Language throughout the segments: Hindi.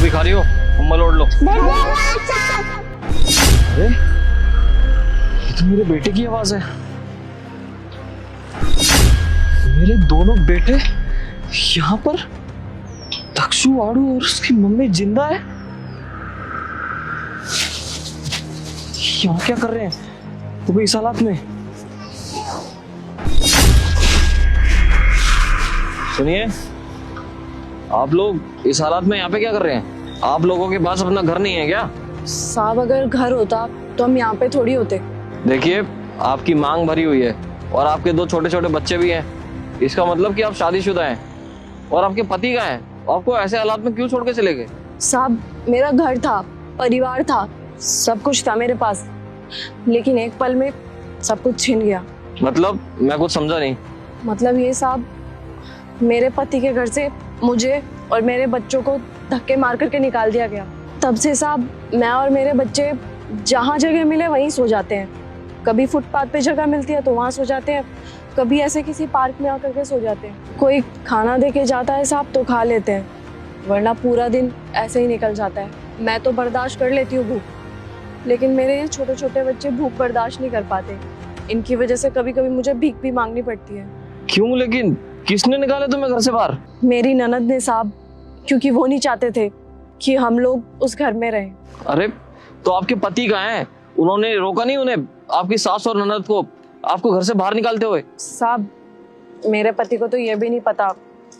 भी खा रही हो, कंबल ओढ़ लो। अरे ये तो मेरे बेटे की आवाज है। मेरे दोनों बेटे यहाँ पर, दक्षु, आड़ू और उसकी मम्मी जिंदा है। यहाँ क्या कर रहे हैं वो इस हालात में? सुनिए, आप लोग इस हालात में यहाँ पे क्या कर रहे हैं? आप लोगों के पास अपना घर नहीं है क्या? साहब अगर घर होता तो हम यहाँ पे थोड़ी होते। देखिए, आपकी मांग भरी हुई है और आपके 2 छोटे छोटे बच्चे भी हैं। इसका मतलब कि आप शादीशुदा हैं और आपके पति का है। आपको ऐसे हालात में क्यों छोड़ के चले गए? साहब मेरा घर था, परिवार था, सब कुछ था मेरे पास, लेकिन एक पल में सब कुछ छिन गया। मतलब मैं कुछ समझा नहीं। मतलब ये साहब, मेरे पति के घर से मुझे और मेरे बच्चों को धक्के मार करके निकाल दिया गया। तब से साहब मैं और मेरे बच्चे जहाँ जगह मिले वहीं सो जाते हैं। कभी फुटपाथ पे जगह मिलती है तो वहाँ सो जाते हैं, कभी ऐसे किसी पार्क में आकर के सो जाते हैं। कोई खाना दे के जाता है साहब तो खा लेते हैं, वरना पूरा दिन ऐसे ही निकल जाता है। मैं तो बर्दाश्त कर लेती हूँ भूख, लेकिन मेरे ये छोटे छोटे बच्चे भूख बर्दाश्त नहीं कर पाते। इनकी वजह से कभी कभी मुझे भीख भी मांगनी पड़ती है। क्यों? लेकिन किसने निकाले तुम्हें घर से बाहर? मेरी ननद ने साहब, क्योंकि वो नहीं चाहते थे कि हम लोग उस घर में रहें। अरे तो आपके पति कहाँ हैं? उन्होंने रोका नहीं उन्हें, आपकी सास और ननद को, आपको घर से बाहर निकालते हुए? साहब मेरे पति को तो ये भी नहीं पता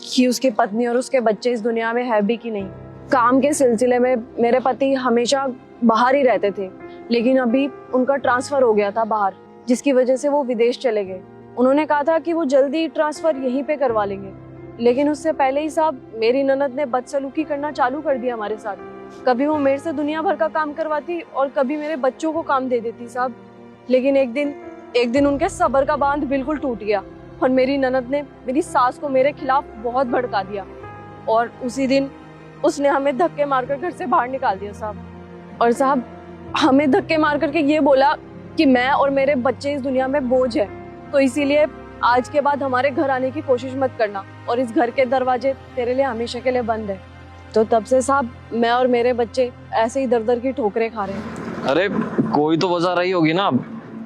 कि उसकी पत्नी और उसके बच्चे इस दुनिया में है भी कि नहीं। काम के सिलसिले में मेरे पति हमेशा बाहर ही रहते थे, लेकिन अभी उनका ट्रांसफर हो गया था बाहर, जिसकी वजह से वो विदेश चले गए। उन्होंने कहा था कि वो जल्दी ट्रांसफर यहीं पे करवा लेंगे, लेकिन उससे पहले ही साहब मेरी ननद ने बदसलूकी करना चालू कर दिया हमारे साथ। कभी वो मेरे से दुनिया भर का काम करवाती और कभी मेरे बच्चों को काम दे देती साहब। लेकिन एक दिन उनके सब्र का बांध बिल्कुल टूट गया और मेरी ननद ने मेरी सास को मेरे खिलाफ बहुत भड़का दिया और उसी दिन उसने हमें धक्के मारकर घर से बाहर निकाल दिया साहब। और साहब हमें धक्के मार करके ये बोला कि मैं और मेरे बच्चे इस दुनिया में बोझ है, तो इसीलिए आज के बाद हमारे घर आने की कोशिश मत करना और इस घर के दरवाजे तेरे लिए हमेशा के लिए बंद है। तो तब से साहब मैं और मेरे बच्चे ऐसे ही दर दर की ठोकरें खा रहे हैं। अरे कोई तो वजह रही होगी ना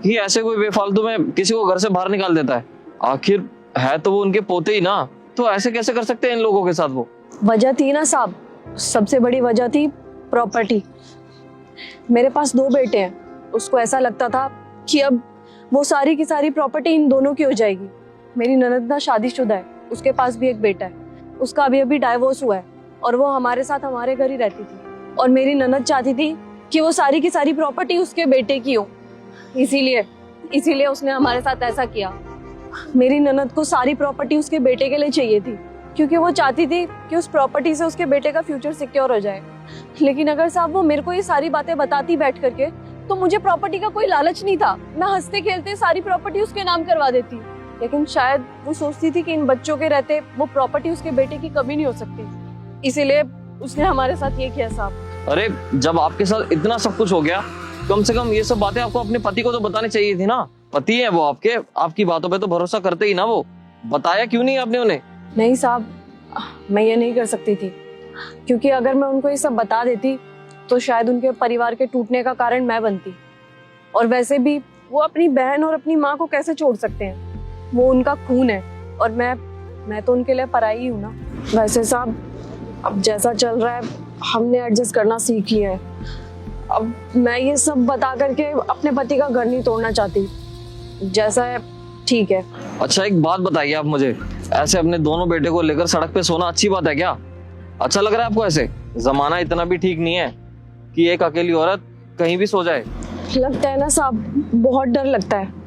कि ऐसे कोई बेफालतू में किसी को घर से बाहर निकाल देता है। आखिर है तो वो उनके पोते ही ना, तो ऐसे कैसे कर सकते हैं इन लोगों के साथ? वो वजह थी ना साहब, सबसे बड़ी वजह थी प्रॉपर्टी। मेरे पास 2 बेटे हैं, उसको ऐसा लगता था कि अब वो सारी की सारी प्रॉपर्टी इन दोनों की हो जाएगी। मेरी ननद ना शादीशुदा है, उसके पास भी एक बेटा है, उसका अभी डाइवोर्स हुआ है और वो हमारे साथ हमारे घर ही रहती थी। और मेरी ननद चाहती थी कि वो सारी की सारी प्रॉपर्टी उसके बेटे की हो, इसीलिए उसने हमारे साथ ऐसा किया। मेरी ननद को सारी प्रॉपर्टी उसके बेटे के लिए चाहिए थी, क्योंकि वो चाहती थी कि उस प्रॉपर्टी से उसके बेटे का फ्यूचर सिक्योर हो जाए। लेकिन अगर साहब वो मेरे को ये सारी बातें बताती बैठ करके, तो मुझे प्रॉपर्टी का कोई लालच नहीं था। मैं हंसते खेलते सारी प्रॉपर्टी उसके नाम करवा देती, लेकिन शायद वो सोचती थी कि इन बच्चों के रहते वो प्रॉपर्टी उसके बेटे की कभी नहीं हो सकती, इसीलिए उसने हमारे साथ ये किया साहब। अरे जब आपके साथ इतना सब कुछ हो गया, कम से कम ये सब बातें आपको अपने पति को तो बतानी चाहिए थी ना। पति है वो आपके, आपकी बातों पे तो भरोसा करते ही ना। वो बताया क्यों नहीं आपने उन्हें? नहीं साहब, मैं ये नहीं कर सकती थी, क्योंकि अगर मैं उनको ये सब बता देती तो शायद उनके परिवार के टूटने का कारण मैं बनती। और वैसे भी वो अपनी बहन और अपनी माँ को कैसे छोड़ सकते हैं? वो उनका खून है और मैं तो उनके लिए पराई हूँ ना। वैसे साहब अब जैसा चल रहा है, हमने एडजस्ट करना सीख लिया है। अब मैं ये सब बता करके अपने पति का घर नहीं तोड़ना चाहती, जैसा है ठीक है। अच्छा एक बात बताइए आप मुझे, ऐसे अपने दोनों बेटे को लेकर सड़क पे सोना अच्छी बात है क्या? अच्छा लग रहा है आपको ऐसे? जमाना इतना भी ठीक नहीं है कि एक अकेली औरत कहीं भी सो जाए। लगता है ना साहब, बहुत डर लगता है।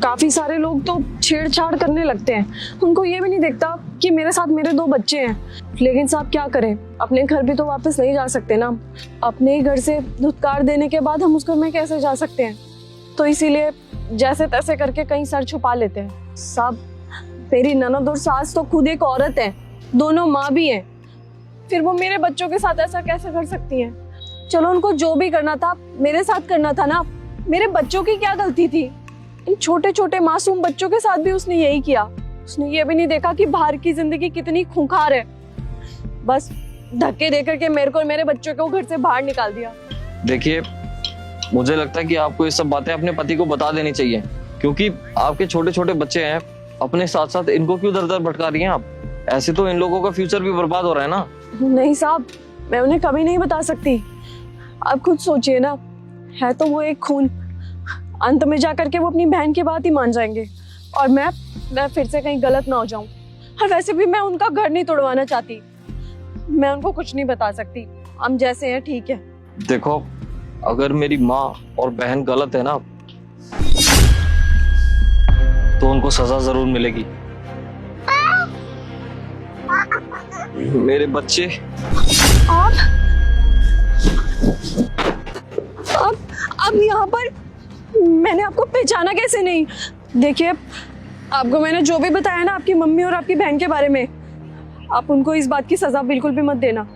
काफी सारे लोग तो छेड़छाड़ करने लगते हैं, उनको ये भी नहीं देखता कि मेरे साथ मेरे 2 बच्चे हैं। लेकिन साहब क्या करें, अपने घर भी तो वापस नहीं जा सकते ना। अपने ही घर से धुतकार देने के बाद हम उस घर में कैसे जा सकते हैं? तो इसीलिए जैसे तैसे करके कहीं सर छुपा लेते हैं। साहब मेरी ननद और सास तो खुद एक औरत है, दोनों माँ भी हैं, फिर वो मेरे बच्चों के साथ ऐसा कैसे कर सकती हैं? चलो उनको जो भी करना था मेरे साथ करना था ना, मेरे बच्चों की क्या गलती थी? इन छोटे छोटे मासूम बच्चों के साथ भी उसने यही किया। उसने ये भी नहीं देखा कि बाहर की जिंदगी कितनी खूंखार है। बस धक्के दे करके मेरे को और मेरे बच्चों को घर से बाहर निकाल दिया। देखिए, मुझे लगता है कि आपको ये सब बातें अपने पति को बता देनी चाहिए, क्योंकि आपके छोटे छोटे बच्चे हैं, अपने साथ साथ इनको क्यों दर दर भटका रही हैं आप? ऐसे तो इन लोगों का फ्यूचर भी बर्बाद हो रहा है ना। नहीं साहब, मैं उन्हें कभी नहीं बता सकती। आप खुद सोचिए ना, है तो वो एक खून, अंत में जाकर के वो अपनी बहन की बात ही मान जाएंगे और मैं फिर से कहीं गलत ना हो जाऊं। और वैसे भी मैं उनका घर नहीं तोड़वाना चाहती, मैं उनको कुछ नहीं बता सकती। हम जैसे हैं ठीक है। देखो, अगर मेरी माँ और बहन गलत है ना, तो उनको सजा जरूर मिलेगी। मेरे बच्चे अब यहाँ पर मैंने आपको पहचाना कैसे नहीं? देखिए, आपको मैंने जो भी बताया ना आपकी मम्मी और आपकी बहन के बारे में, आप उनको इस बात की सजा बिल्कुल भी मत देना।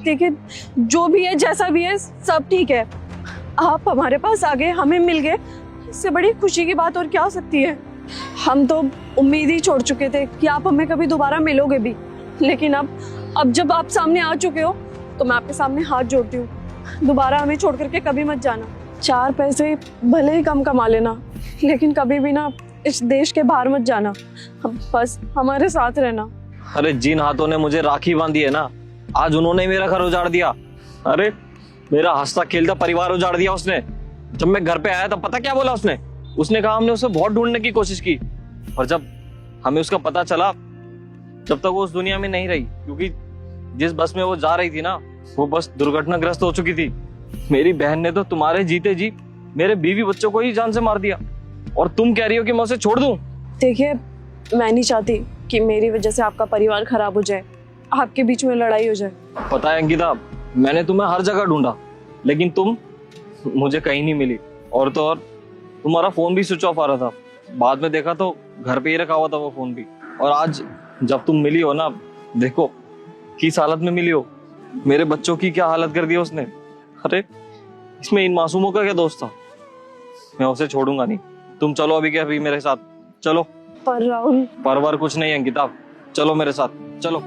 देखिए, जो भी है जैसा भी है सब ठीक है। आप हमारे पास आ गए, हमें मिल गए, इससे बड़ी खुशी की बात और क्या हो सकती है? हम तो उम्मीद ही छोड़ चुके थे कि आप हमें कभी दोबारा मिलोगे भी, लेकिन अब जब आप सामने आ चुके हो तो मैं आपके सामने हाथ जोड़ती हूँ, दोबारा हमें छोड़ करके कभी मत जाना। 4 पैसे भले ही कम कमा लेना, लेकिन कभी भी ना इस देश के बाहर मत जाना, बस हमारे साथ रहना। अरे जिन हाथों ने मुझे राखी बांधी है ना, आज उन्होंने मेरा घर उजाड़ दिया। अरे मेरा हंसता खेलता परिवार उजाड़ दिया उसने। जब मैं घर पे आया तब पता क्या बोला उसने कहा हमने उसे बहुत ढूंढने की कोशिश की, और जब हमें उसका पता चला जब तक वो उस दुनिया में नहीं रही, क्योंकि जिस बस में वो जा रही थी ना, वो बस दुर्घटनाग्रस्त हो चुकी थी। मेरी बहन ने तो तुम्हारे जीते जी मेरे बीवी बच्चों को ही जान से मार दिया, और तुम कह रही हो कि मैं उसे छोड़ दूं? देखिए, मैं नहीं चाहती कि मेरी वजह से आपका परिवार खराब हो जाए, आपके बीच में लड़ाई हो जाए। पता है अंकिता, मैंने तुम्हें हर जगह ढूंढा, लेकिन तुम मुझे कहीं नहीं मिली। और तो और तुम्हारा फोन भी स्विच ऑफ आ रहा था, बाद में देखा तो घर पे ही रखा हुआ था वो फोन भी। और आज जब तुम मिली हो ना, देखो किस हालत में मिली हो। मेरे बच्चों की क्या हालत कर दी उसने। अरे इसमें इन मासूमों का क्या दोष था? मैं उसे छोड़ूंगा नहीं। तुम चलो अभी के अभी मेरे साथ, चलो। पर राहुल, परवर कुछ नहीं अंकिता, चलो मेरे साथ, चलो।